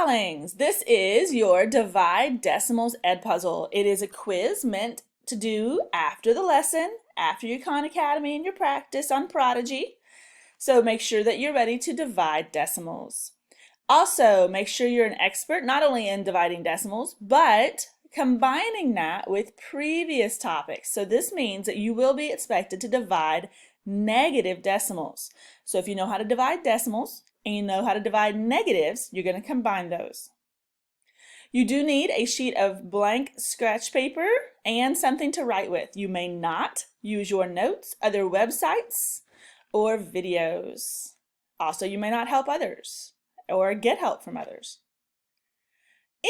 darlings, this is your Divide Decimals Edpuzzle. It is a quiz meant to do after the lesson, after your Khan Academy and your practice on Prodigy. So make sure that you're ready to divide decimals. Also, make sure you're an expert not only in dividing decimals, but combining that with previous topics. So this means that you will be expected to divide negative decimals. So if you know how to divide decimals and you know how to divide negatives, you're going to combine those. You do need a sheet of blank scratch paper and something to write with. You may not use your notes, other websites, or videos. Also, you may not help others or get help from others.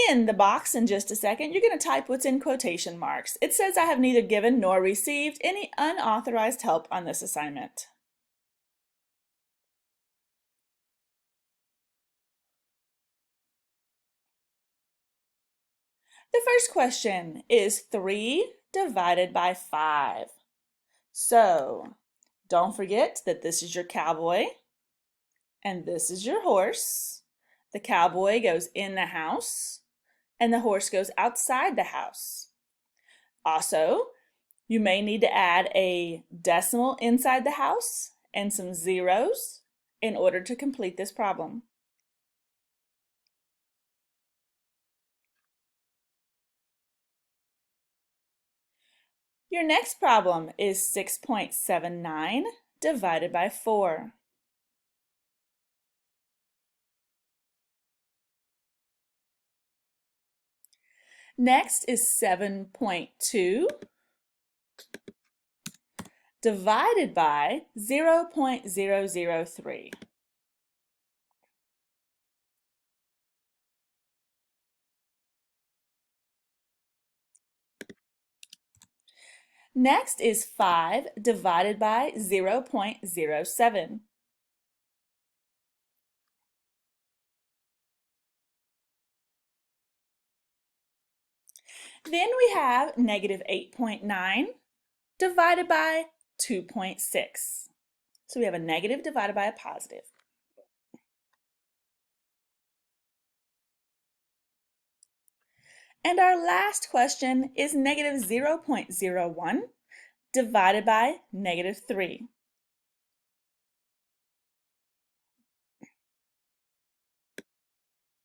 In the box in just a second, you're going to type what's in quotation marks. It says, I have neither given nor received any unauthorized help on this assignment. The first question is 3 divided by 5. So, don't forget that this is your cowboy and this is your horse. The cowboy goes in the house and the horse goes outside the house. Also, you may need to add a decimal inside the house and some zeros in order to complete this problem. Your next problem is 6.79 divided by 4. Next is 7.2 divided by 0.003. Next is 5 divided by 0.07. Then we have negative 8.9 divided by 2.6. So we have a negative divided by a positive. And our last question is negative 0.01 divided by negative 3.